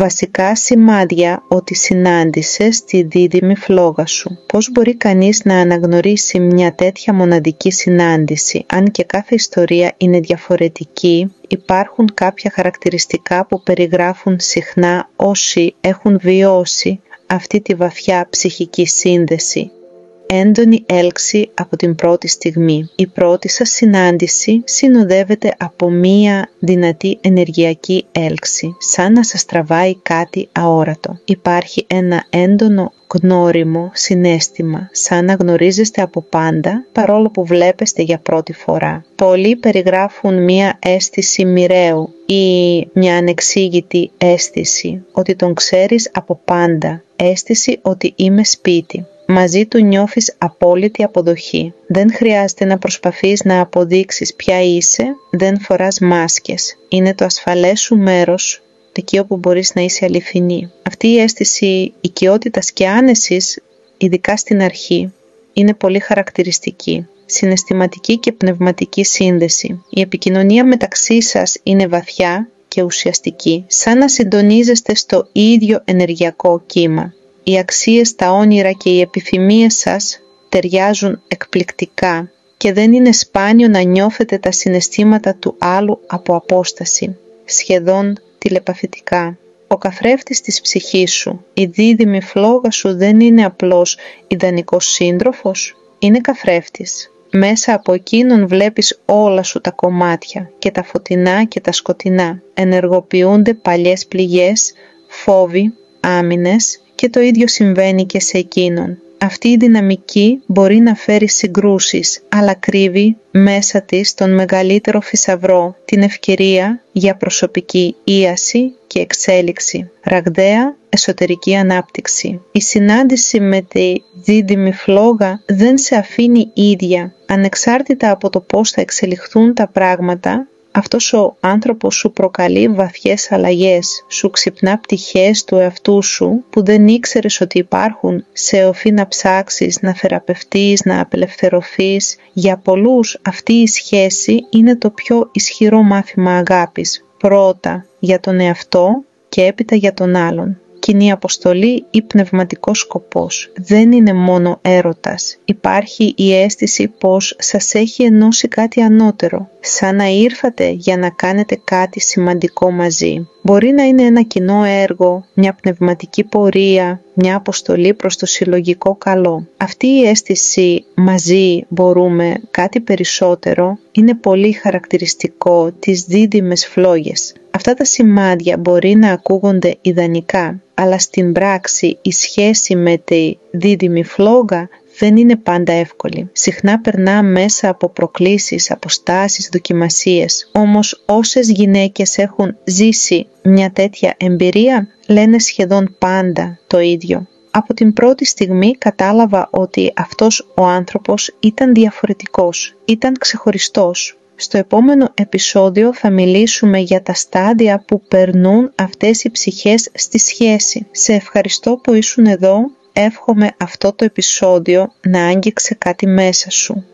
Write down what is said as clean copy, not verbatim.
Βασικά σημάδια ότι συνάντησες τη δίδυμη φλόγα σου. Πώς μπορεί κανείς να αναγνωρίσει μια τέτοια μοναδική συνάντηση? Αν και κάθε ιστορία είναι διαφορετική, υπάρχουν κάποια χαρακτηριστικά που περιγράφουν συχνά όσοι έχουν βιώσει αυτή τη βαθιά ψυχική σύνδεση. Έντονη έλξη από την πρώτη στιγμή. Η πρώτη σας συνάντηση συνοδεύεται από μία δυνατή ενεργειακή έλξη, σαν να σας τραβάει κάτι αόρατο. Υπάρχει ένα έντονο γνώριμο συναίσθημα, σαν να γνωρίζεστε από πάντα, παρόλο που βλέπεστε για πρώτη φορά. Πολλοί περιγράφουν μία αίσθηση μοιραίου ή μια ανεξήγητη αίσθηση, ότι τον ξέρεις από πάντα, αίσθηση ότι είμαι σπίτι. Μαζί του νιώθεις απόλυτη αποδοχή. Δεν χρειάζεται να προσπαθείς να αποδείξεις ποια είσαι, δεν φοράς μάσκες. Είναι το ασφαλές σου μέρος, εκεί όπου μπορείς να είσαι αληθινή. Αυτή η αίσθηση οικειότητας και άνεσης, ειδικά στην αρχή, είναι πολύ χαρακτηριστική. Συναισθηματική και πνευματική σύνδεση. Η επικοινωνία μεταξύ σας είναι βαθιά και ουσιαστική, σαν να συντονίζεστε στο ίδιο ενεργειακό κύμα. Οι αξίες, τα όνειρα και οι επιθυμίες σας ταιριάζουν εκπληκτικά και δεν είναι σπάνιο να νιώθετε τα συναισθήματα του άλλου από απόσταση, σχεδόν τηλεπαθητικά. Ο καθρέφτης της ψυχής σου, η δίδυμη φλόγα σου δεν είναι απλώς ιδανικός σύντροφος, είναι καθρέφτης. Μέσα από εκείνον βλέπεις όλα σου τα κομμάτια, και τα φωτεινά και τα σκοτεινά. Ενεργοποιούνται παλιές πληγές, φόβοι, άμυνες, και το ίδιο συμβαίνει και σε εκείνον. Αυτή η δυναμική μπορεί να φέρει συγκρούσεις, αλλά κρύβει μέσα της τον μεγαλύτερο θησαυρό, την ευκαιρία για προσωπική ίαση και εξέλιξη, ραγδαία εσωτερική ανάπτυξη. Η συνάντηση με τη δίδυμη φλόγα δεν σε αφήνει ίδια. Ανεξάρτητα από το πώς θα εξελιχθούν τα πράγματα, αυτός ο άνθρωπος σου προκαλεί βαθιές αλλαγές, σου ξυπνά πτυχές του εαυτού σου που δεν ήξερες ότι υπάρχουν, σε οθεί να ψάξεις, να θεραπευτείς, να απελευθερωθείς. Για πολλούς αυτή η σχέση είναι το πιο ισχυρό μάθημα αγάπης, πρώτα για τον εαυτό και έπειτα για τον άλλον. Κοινή αποστολή ή πνευματικός σκοπός. Δεν είναι μόνο έρωτας. Υπάρχει η αίσθηση πως σας έχει ενώσει κάτι ανώτερο, σαν να ήρθατε για να κάνετε κάτι σημαντικό μαζί. Μπορεί να είναι ένα κοινό έργο, μια πνευματική πορεία, μια αποστολή προς το συλλογικό καλό. Αυτή η αίσθηση μαζί μπορούμε κάτι περισσότερο είναι πολύ χαρακτηριστικό της δίδυμες φλόγες. Αυτά τα σημάδια μπορεί να ακούγονται ιδανικά, αλλά στην πράξη η σχέση με τη δίδυμη φλόγα δεν είναι πάντα εύκολη. Συχνά περνά μέσα από προκλήσεις, αποστάσεις, δοκιμασίες. Όμως όσες γυναίκες έχουν ζήσει μια τέτοια εμπειρία λένε σχεδόν πάντα το ίδιο. Από την πρώτη στιγμή κατάλαβα ότι αυτός ο άνθρωπος ήταν διαφορετικός, ήταν ξεχωριστός. Στο επόμενο επεισόδιο θα μιλήσουμε για τα στάδια που περνούν αυτές οι ψυχές στη σχέση. Σε ευχαριστώ που ήσουν εδώ. Εύχομαι αυτό το επεισόδιο να άγγιξε κάτι μέσα σου.